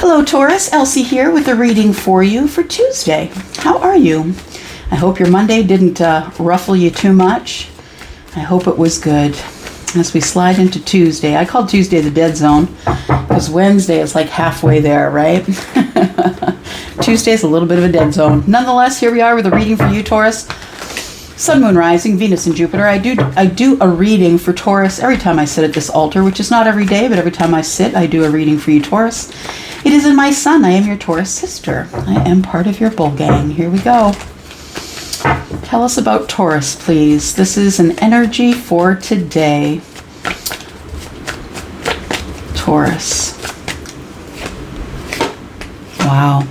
Hello Taurus, Elsie here with a reading for you for Tuesday. How are you? I hope your Monday didn't ruffle you too much. I hope it was good. As we slide into Tuesday, I call Tuesday the dead zone because Wednesday is like halfway there, right? Tuesday is a little bit of a dead zone. Nonetheless, here we are with a reading for you, Taurus. Sun, Moon, Rising, Venus, and Jupiter. I do a reading for Taurus every time I sit at this altar, which is not every day, but every time I sit, I do a reading for you, Taurus. It is in my sun. I am your Taurus sister. I am part of your bull gang. Here we go. Tell us about Taurus, please. This is an energy for today. Taurus. Wow.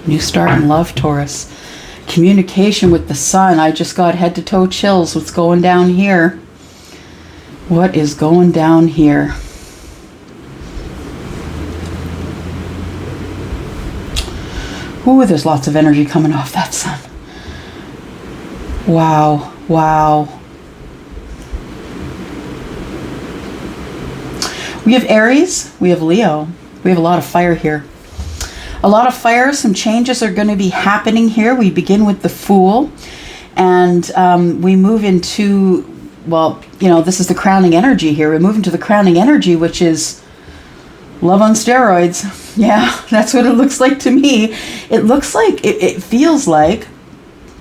New start in love, Taurus. Communication with the sun. I just got head to toe chills. What's going down here? What is going down here? Ooh, there's lots of energy coming off that sun. Wow, wow. We have Aries, we have Leo. We have a lot of fire here. A lot of fire, some changes are going to be happening here. We begin with the Fool, and we move into, well, you know, this is the crowning energy here. We move into the crowning energy, which is love on steroids. Yeah, that's what it looks like to me. It looks like, it feels like,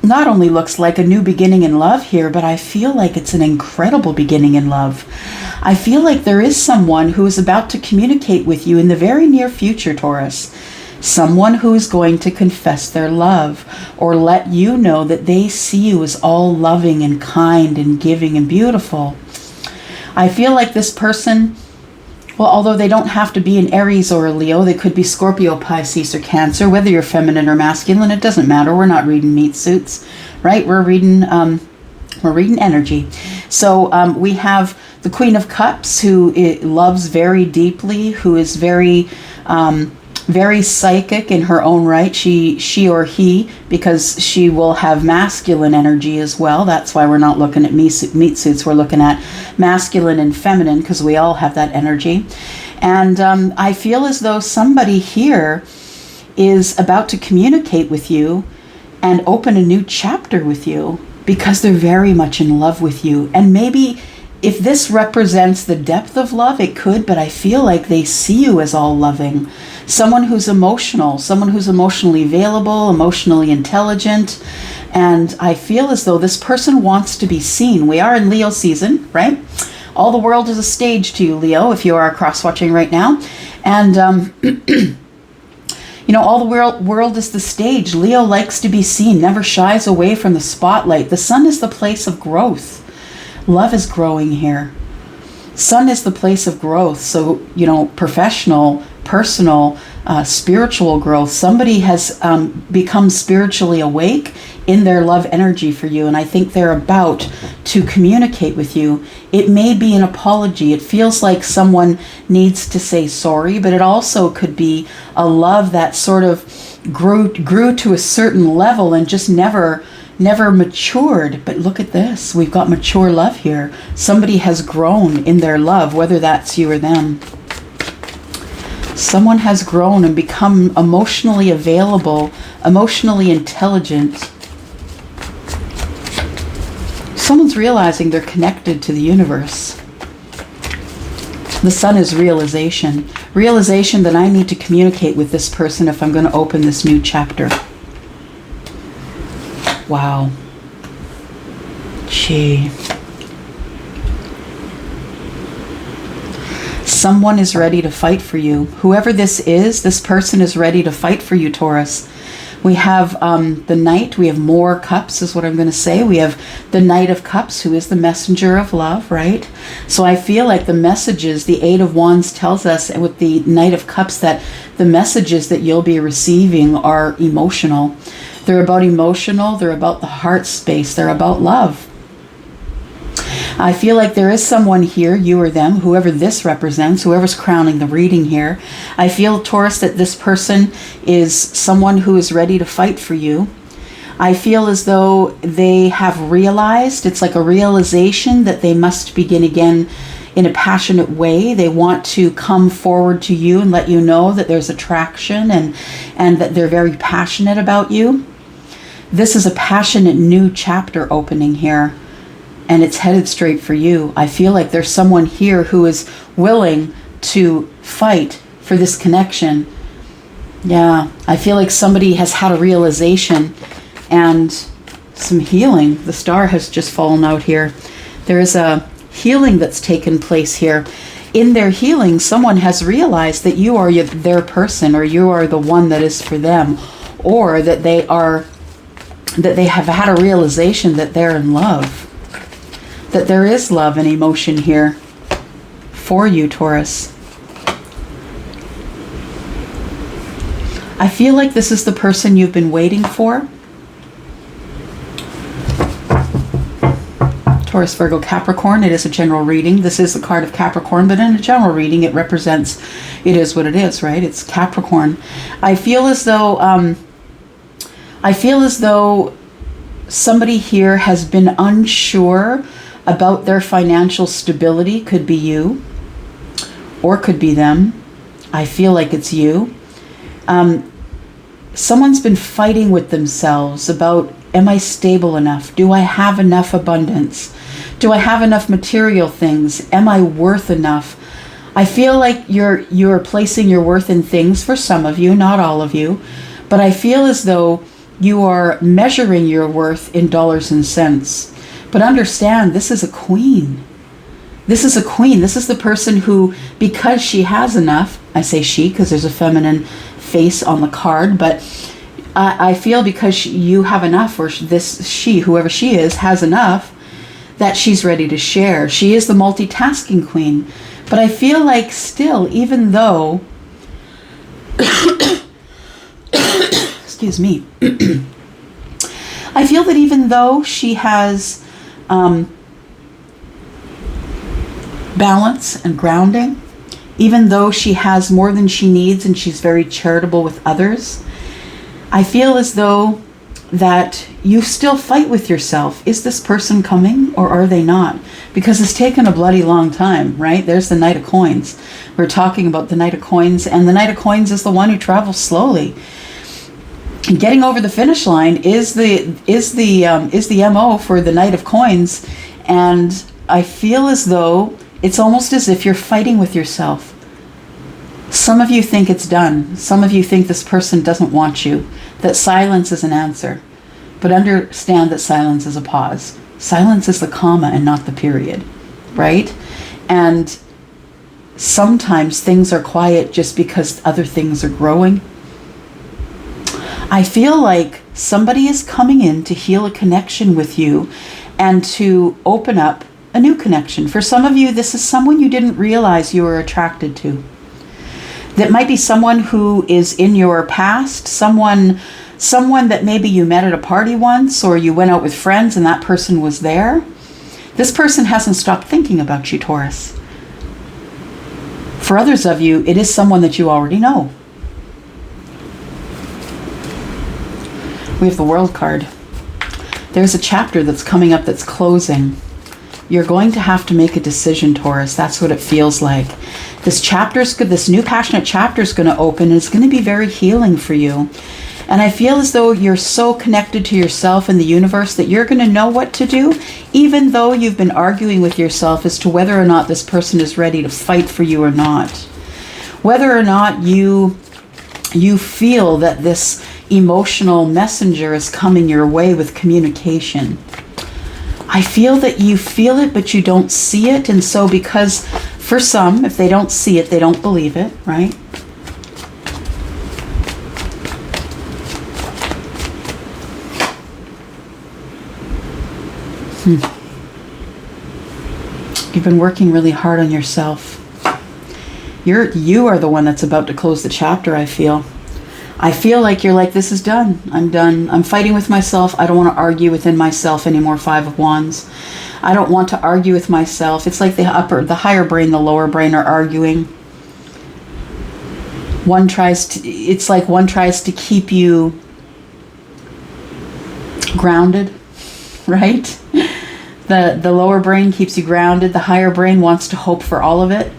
not only looks like a new beginning in love here, but I feel like it's an incredible beginning in love. I feel like there is someone who is about to communicate with you in the very near future, Taurus. Someone who is going to confess their love or let you know that they see you as all loving and kind and giving and beautiful. I feel like this person, well, although they don't have to be an Aries or a Leo, they could be Scorpio, Pisces, or Cancer. Whether you're feminine or masculine, it doesn't matter. We're not reading meat suits, right? We're reading energy. So we have the Queen of Cups, who loves very deeply, who is very psychic in her own right. She or he, because she will have masculine energy as well. That's why we're not looking at meat suits. We're looking at masculine and feminine, because we all have that energy. And I feel as though somebody here is about to communicate with you and open a new chapter with you, because they're very much in love with you. And maybe if this represents the depth of love, it could, but I feel like they see you as all loving. Someone who's emotional, someone who's emotionally available, emotionally intelligent. And I feel as though this person wants to be seen. We are in Leo season, right? All the world is a stage to you, Leo, if you are cross-watching right now. And, you know, all the world is the stage. Leo likes to be seen, never shies away from the spotlight. The sun is the place of growth. Love is growing here. Sun is the place of growth. So, you know, professional, personal, spiritual growth. Somebody has become spiritually awake in their love energy for you. And I think they're about to communicate with you. It may be an apology. It feels like someone needs to say sorry, but it also could be a love that sort of grew to a certain level and just never matured. But look at this. We've got mature love here. Somebody has grown in their love, whether that's you or them. Someone has grown and become emotionally available, emotionally intelligent. Someone's realizing they're connected to the universe. The sun is realization. Realization that I need to communicate with this person if I'm going to open this new chapter. Wow. Gee. Someone is ready to fight for you. Whoever this is, this person is ready to fight for you, Taurus. We have the Knight. We have more cups is what I'm going to say. We have the Knight of Cups, who is the messenger of love, right? So I feel like the messages, the Eight of Wands tells us with the Knight of Cups that the messages that you'll be receiving are emotional. They're about emotional. They're about the heart space. They're about love. I feel like there is someone here, you or them, whoever this represents, whoever's crowning the reading here. I feel, Taurus, that this person is someone who is ready to fight for you. I feel as though they have realized, it's like a realization that they must begin again in a passionate way. They want to come forward to you and let you know that there's attraction and that they're very passionate about you. This is a passionate new chapter opening here, and it's headed straight for you. I feel like there's someone here who is willing to fight for this connection. Yeah, I feel like somebody has had a realization and some healing. The star has just fallen out here. There is a healing that's taken place here. In their healing, someone has realized that you are their person, or you are the one that is for them, or that they have had a realization that they're in love, that there is love and emotion here for you, Taurus. I feel like this is the person you've been waiting for. Taurus, Virgo, Capricorn. It is a general reading. This is the card of Capricorn, but in a general reading, it represents, it is what it is, right? It's Capricorn. I feel as though somebody here has been unsure about their financial stability. Could be you, or could be them. I feel like it's you. Someone's been fighting with themselves about, am I stable enough? Do I have enough abundance? Do I have enough material things? Am I worth enough? I feel like you're placing your worth in things, for some of you, not all of you, but I feel as though you are measuring your worth in dollars and cents. But understand, this is a queen. This is a queen. This is the person who, because she has enough, I say she because there's a feminine face on the card, but I feel because you have enough, or she, whoever she is, has enough, that she's ready to share. She is the multitasking queen. But I feel like still, even though, excuse me, I feel that even though she has balance and grounding, even though she has more than she needs and she's very charitable with others, I feel as though that you still fight with yourself. Is this person coming or are they not? Because it's taken a bloody long time, right? There's the Knight of Coins. We're talking about the Knight of Coins, and the Knight of Coins is the one who travels slowly. And getting over the finish line is the MO for the Knight of Coins, and I feel as though it's almost as if you're fighting with yourself. Some of you think it's done. Some of you think this person doesn't want you, that silence is an answer. But understand that silence is a pause. Silence is the comma and not the period, right? And sometimes things are quiet just because other things are growing. I feel like somebody is coming in to heal a connection with you and to open up a new connection. For some of you, this is someone you didn't realize you were attracted to. That might be someone who is in your past, someone that maybe you met at a party once, or you went out with friends and that person was there. This person hasn't stopped thinking about you, Taurus. For others of you, it is someone that you already know. We have the World card. There's a chapter that's coming up that's closing. You're going to have to make a decision, Taurus. That's what it feels like. This new passionate chapter is going to open, and it's going to be very healing for you. And I feel as though you're so connected to yourself and the universe that you're going to know what to do, even though you've been arguing with yourself as to whether or not this person is ready to fight for you or not. Whether or not you feel that this emotional messenger is coming your way with communication. I feel that you feel it, but you don't see it. And so because for some, if they don't see it, they don't believe it, right? You've been working really hard on yourself. You are the one that's about to close the chapter, I feel. I feel like you're like, this is done. I'm done. I'm fighting with myself. I don't want to argue within myself anymore. Five of Wands. I don't want to argue with myself. It's like the higher brain, the lower brain are arguing. It's like one tries to keep you grounded, right? The lower brain keeps you grounded. The higher brain wants to hope for all of it.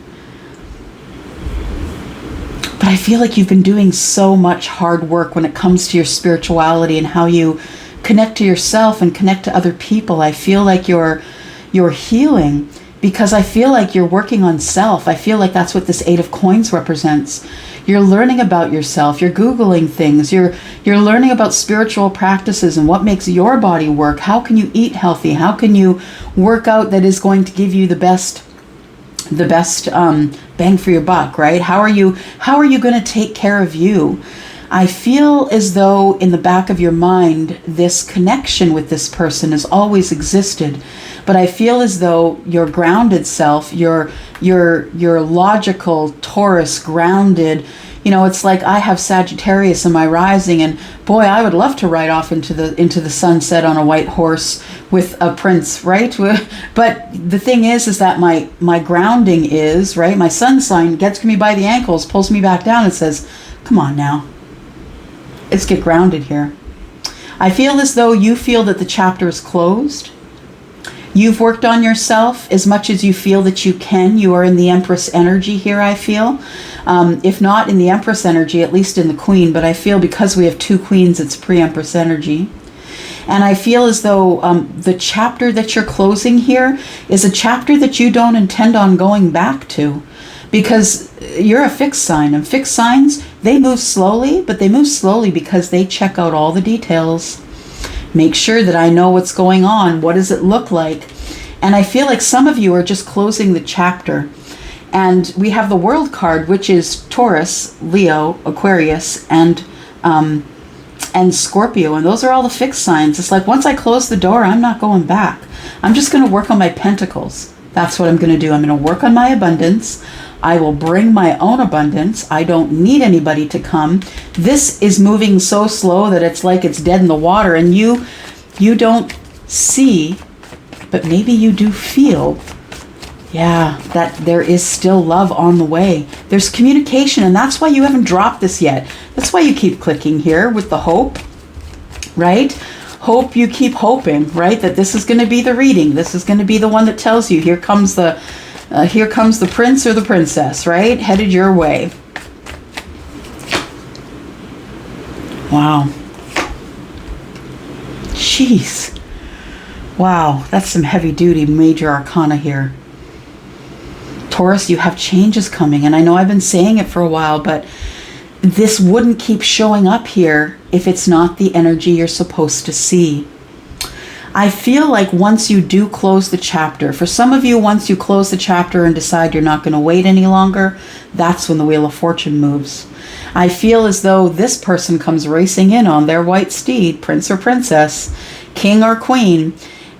But I feel like you've been doing so much hard work when it comes to your spirituality and how you connect to yourself and connect to other people. I feel like you're healing, because I feel like you're working on self. I feel like that's what this Eight of Coins represents. You're learning about yourself. You're Googling things. You're learning about spiritual practices and what makes your body work. How can you eat healthy? How can you work out that is going to give you the best bang for your buck, right? How are you going to take care of you? I feel as though in the back of your mind, this connection with this person has always existed. But I feel as though your grounded self, your logical Taurus grounded, it's like I have Sagittarius in my rising, and boy, I would love to ride off into the sunset on a white horse with a prince, right? But the thing is that my grounding is, right? My sun sign gets me by the ankles, pulls me back down and says, come on now. Let's get grounded here. I feel as though you feel that the chapter is closed. You've worked on yourself as much as you feel that you can. You are in the Empress energy here, I feel. If not in the Empress energy, at least in the Queen. But I feel because we have two Queens, it's pre-Empress energy. And I feel as though the chapter that you're closing here is a chapter that you don't intend on going back to. Because you're a fixed sign. And fixed signs, they move slowly, but they move slowly because they check out all the details. Make sure that I know what's going on. What does it look like? And I feel like some of you are just closing the chapter. And we have the World card, which is Taurus, Leo, Aquarius, and Scorpio. And those are all the fixed signs. It's like once I close the door, I'm not going back. I'm just going to work on my pentacles. That's what I'm going to do. I'm going to work on my abundance. I will bring my own abundance. I don't need anybody to come. This is moving so slow that it's like it's dead in the water, and you don't see, but maybe you do feel, that there is still love on the way. There's communication, and that's why you haven't dropped this yet. That's why you keep clicking here with the hope, right? Hope, you keep hoping, right? That this is going to be the reading. This is going to be the one that tells you, here comes the prince or the princess, right? Headed your way. Wow. Jeez. Wow, that's some heavy duty major arcana here. Taurus, you have changes coming, and I know I've been saying it for a while, but this wouldn't keep showing up here if it's not the energy you're supposed to see. I feel like once you do close the chapter, for some of you, once you close the chapter and decide you're not going to wait any longer, that's when the Wheel of Fortune moves. I feel as though this person comes racing in on their white steed, prince or princess, king or queen,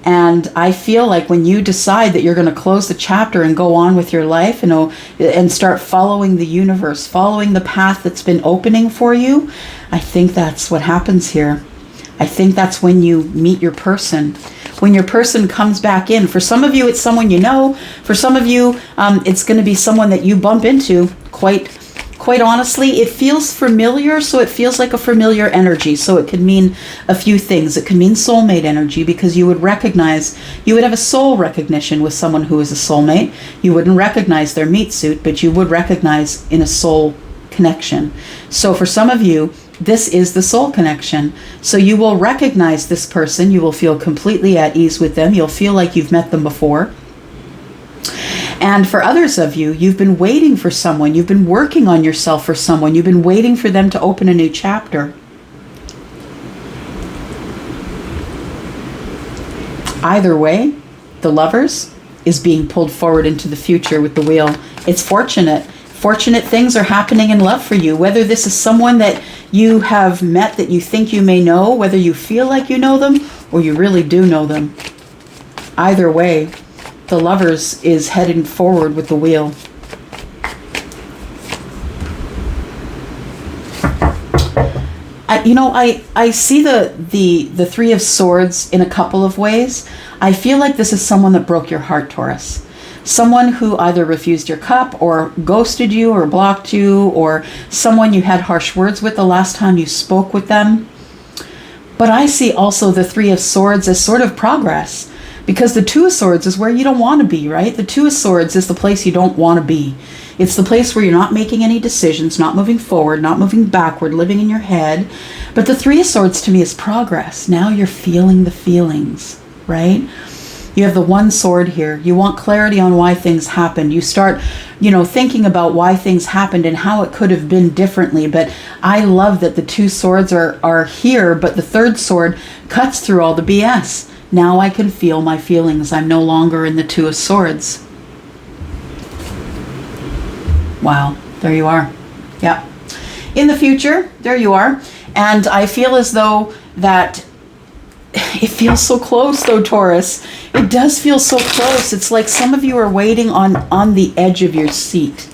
and I feel like when you decide that you're going to close the chapter and go on with your life, and start following the universe, following the path that's been opening for you, I think that's what happens here. I think that's when you meet your person. When your person comes back in. For some of you, it's someone you know. For some of you, it's going to be someone that you bump into. Quite honestly, it feels familiar, so it feels like a familiar energy. So it could mean a few things. It could mean soulmate energy, because you would have a soul recognition with someone who is a soulmate. You wouldn't recognize their meat suit, but you would recognize in a soul connection. So for some of you, this is the soul connection. So you will recognize this person. You will feel completely at ease with them. You'll feel like you've met them before. And for others of you, you've been waiting for someone. You've been working on yourself for someone. You've been waiting for them to open a new chapter. Either way, the Lovers is being pulled forward into the future with the Wheel. It's fortunate. Fortunate things are happening in love for you. Whether this is someone that you have met that you think you may know, whether you feel like you know them, or you really do know them. Either way, the Lovers is heading forward with the Wheel. I see the Three of Swords in a couple of ways. I feel like this is someone that broke your heart, Taurus. Someone who either refused your cup or ghosted you or blocked you, or someone you had harsh words with the last time you spoke with them. But I see also the Three of Swords as sort of progress. Because the Two of Swords is where you don't want to be, right? The Two of Swords is the place you don't want to be. It's the place where you're not making any decisions, not moving forward, not moving backward, living in your head. But the Three of Swords to me is progress. Now you're feeling the feelings, right? You have the One Sword here. You want clarity on why things happened. You start, thinking about why things happened and how it could have been differently. But I love that the Two Swords are here, but the third sword cuts through all the BS. Now I can feel my feelings. I'm no longer in the Two of Swords. Wow, there you are. Yeah. In the future, there you are. And I feel as though that it feels so close though, Taurus. It does feel so close. It's like some of you are waiting on the edge of your seat.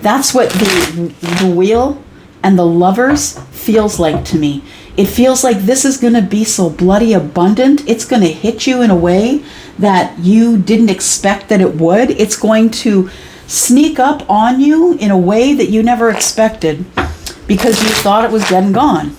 That's what the Wheel and the Lovers feels like to me. It feels like this is going to be so bloody abundant. It's going to hit you in a way that you didn't expect that it would. It's going to sneak up on you in a way that you never expected because you thought it was dead and gone.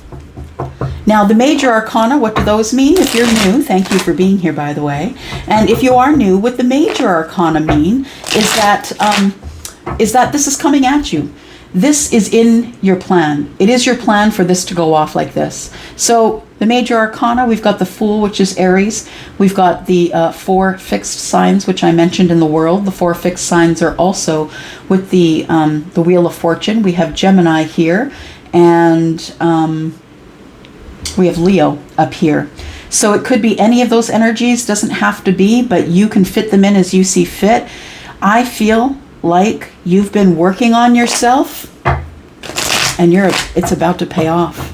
Now, the major arcana, what do those mean? If you're new, thank you for being here, by the way. And if you are new, what the major arcana mean is that this is coming at you. This is in your plan. It is your plan for this to go off like this. So the major arcana, we've got the Fool, which is Aries. We've got the 4 fixed signs, which I mentioned in the world. The 4 fixed signs are also with the Wheel of Fortune. We have Gemini here, and we have Leo up here. So it could be any of those energies, doesn't have to be, but you can fit them in as you see fit. I feel like you've been working on yourself and it's about to pay off.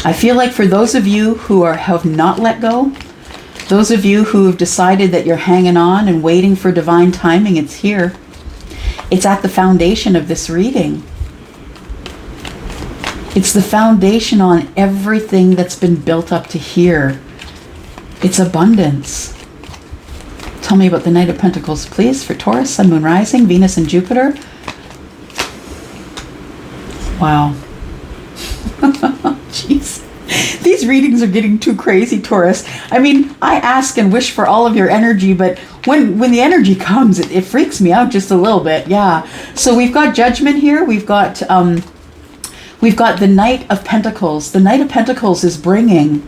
I feel like for those of you who have not let go, those of you who have decided that you're hanging on and waiting for divine timing, it's here. It's at the foundation of this reading. It's the foundation on everything that's been built up to here. It's abundance. Tell me about the Knight of Pentacles, please, for Taurus, Sun, Moon, Rising, Venus, and Jupiter. Wow. Jeez. These readings are getting too crazy, Taurus. I mean, I ask and wish for all of your energy, but when the energy comes, it freaks me out just a little bit. Yeah. So we've got Judgment here. We've got the Knight of Pentacles. The Knight of Pentacles is bringing,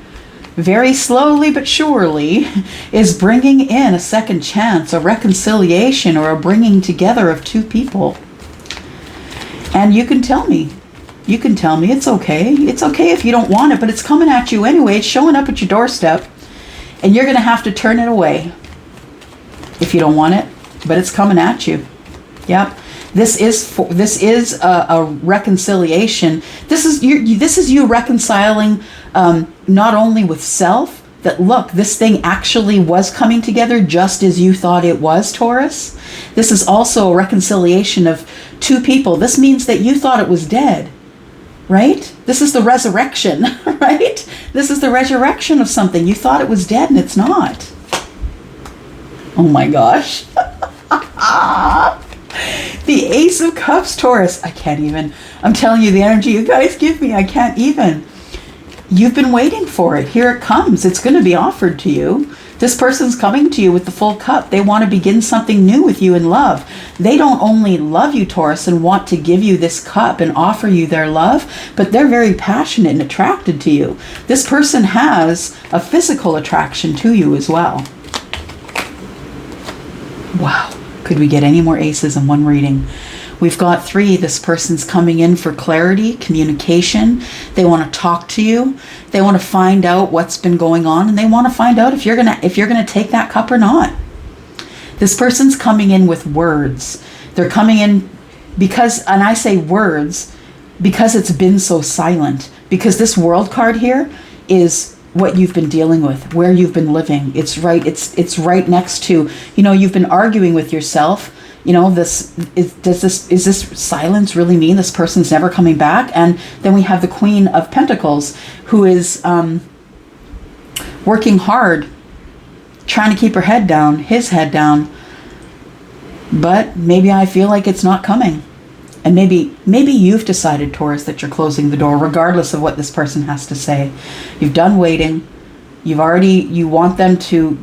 very slowly but surely, is bringing in a second chance, a reconciliation, or a bringing together of two people. And you can tell me it's okay. It's okay if you don't want it, but it's coming at you anyway. It's showing up at your doorstep, and you're going to have to turn it away if you don't want it, but it's coming at you. Yep. This is a reconciliation. This is you reconciling not only with self, that look, this thing actually was coming together just as you thought it was, Taurus. This is also a reconciliation of two people. This means that you thought it was dead, right? This is the resurrection, right? This is the resurrection of something. You thought it was dead and it's not. Oh my gosh. The Ace of Cups, Taurus. I can't even. I'm telling you, the energy you guys give me, I can't even. You've been waiting for it. Here it comes. It's going to be offered to you. This person's coming to you with the full cup. They want to begin something new with you in love. They don't only love you, Taurus, and want to give you this cup and offer you their love, but they're very passionate and attracted to you. This person has a physical attraction to you as well. Wow. Could we get any more aces in one reading? We've got 3. This person's coming in for clarity, communication. They want to talk to you. They want to find out what's been going on, and they want to find out if you're gonna take that cup or not. This person's coming in with words. They're coming in because, and I say words because it's been so silent. Because this World card here is what you've been dealing with, where you've been living. It's right next to, you've been arguing with yourself. Is this silence really mean this person's never coming back? And then we have the Queen of Pentacles, who is working hard, trying to keep her head down, his head down. But maybe I feel like it's not coming. And maybe you've decided, Taurus, that you're closing the door, regardless of what this person has to say. You've done waiting. You want them to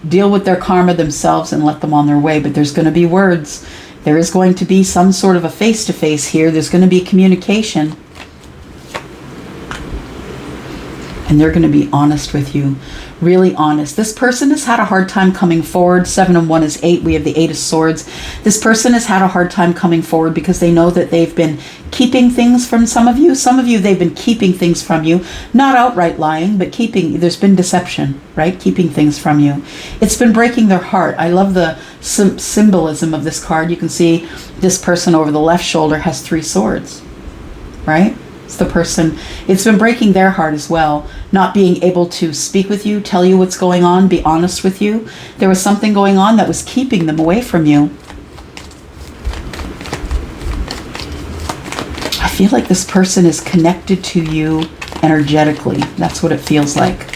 deal with their karma themselves and let them on their way, but there's going to be words. There is going to be some sort of a face-to-face here. There's going to be communication. And they're going to be honest with you. Really honest. This person has had a hard time coming forward. 7 and 1 is 8. We have the 8 of Swords. This person has had a hard time coming forward because they know that they've been keeping things from some of you. Some of you, they've been keeping things from you. Not outright lying, but there's been deception, right? Keeping things from you. It's been breaking their heart. I love the symbolism of this card. You can see this person over the left shoulder has 3 swords, right? It's the person, it's been breaking their heart as well, not being able to speak with you, tell you what's going on, be honest with you. There was something going on that was keeping them away from you. I feel like this person is connected to you energetically. That's what it feels like.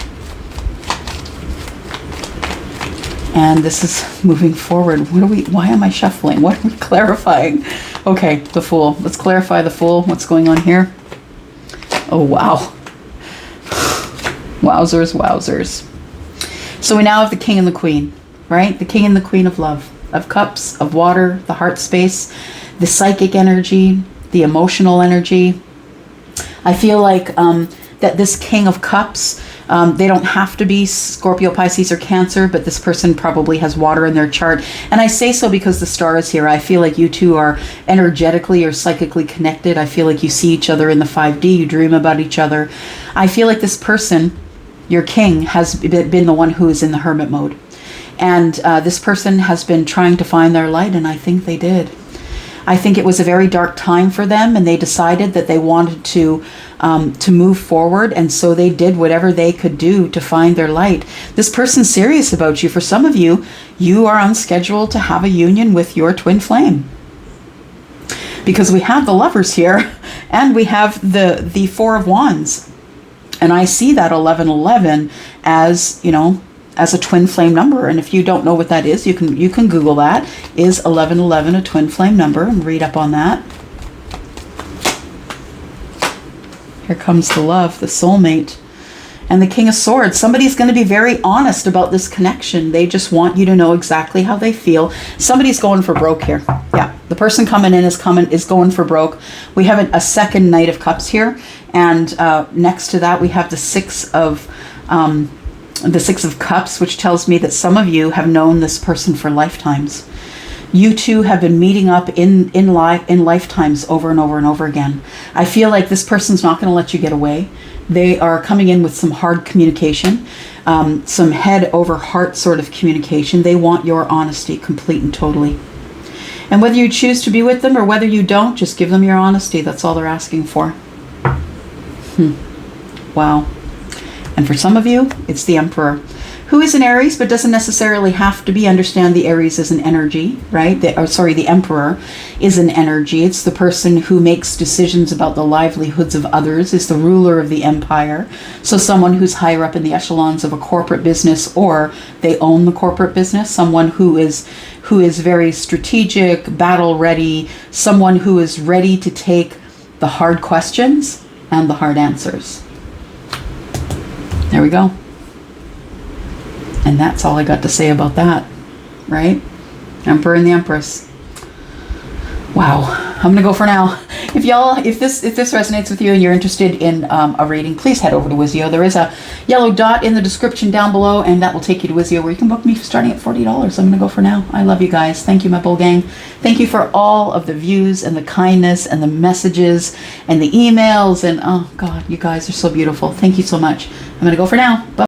And this is moving forward. Why am I shuffling? What are we clarifying? Okay, the Fool. Let's clarify the Fool. What's going on here? Oh, wow. Wowzers, wowzers. So we now have the King and the Queen, right? The King and the Queen of love, of cups, of water, the heart space, the psychic energy, the emotional energy. I feel like that this King of Cups, they don't have to be Scorpio, Pisces, or Cancer, but this person probably has water in their chart. And I say so because the star is here. I feel like you two are energetically or psychically connected. I feel like you see each other in the 5D. You dream about each other. I feel like this person, your king, has been the one who is in the hermit mode. And this person has been trying to find their light, and I think they did. I think it was a very dark time for them, and they decided that they wanted to move forward, and so they did whatever they could do to find their light. This person's serious about you. For some of you, you are on schedule to have a union with your twin flame. Because we have the Lovers here, and we have the 4 of Wands. And I see that 1111 as, you know, as a twin flame number. And if you don't know what that is, you can Google that. Is 1111 a twin flame number? And read up on that. Here comes the love, the soulmate, and the King of Swords. Somebody's going to be very honest about this connection. They just want you to know exactly how they feel. Somebody's going for broke here. Yeah, the person coming in is going for broke. We have a second Knight of Cups here, and next to that we have the Six of Cups, which tells me that some of you have known this person for lifetimes. You two have been meeting up in lifetimes over and over and over again. I feel like this person's not going to let you get away. They are coming in with some hard communication, some head over heart sort of communication. They want your honesty complete and totally. And whether you choose to be with them or whether you don't, just give them your honesty. That's all they're asking for. Wow. And for some of you, it's the Emperor, who is an Aries, but doesn't necessarily have to be. Understand the Aries is an energy, right? The Emperor is an energy. It's the person who makes decisions about the livelihoods of others, is the ruler of the empire. So someone who's higher up in the echelons of a corporate business, or they own the corporate business, someone who is very strategic, battle ready, someone who is ready to take the hard questions and the hard answers. There we go. And that's all I got to say about that, right? Emperor and the Empress. Wow. I'm going to go for now. If this resonates with you and you're interested in a reading, please head over to Wizio. There is a yellow dot in the description down below, and that will take you to Wizio, where you can book me starting at $40. I'm going to go for now. I love you guys. Thank you, my bull gang. Thank you for all of the views and the kindness and the messages and the emails. And oh God, you guys are so beautiful. Thank you so much. I'm going to go for now. Bye.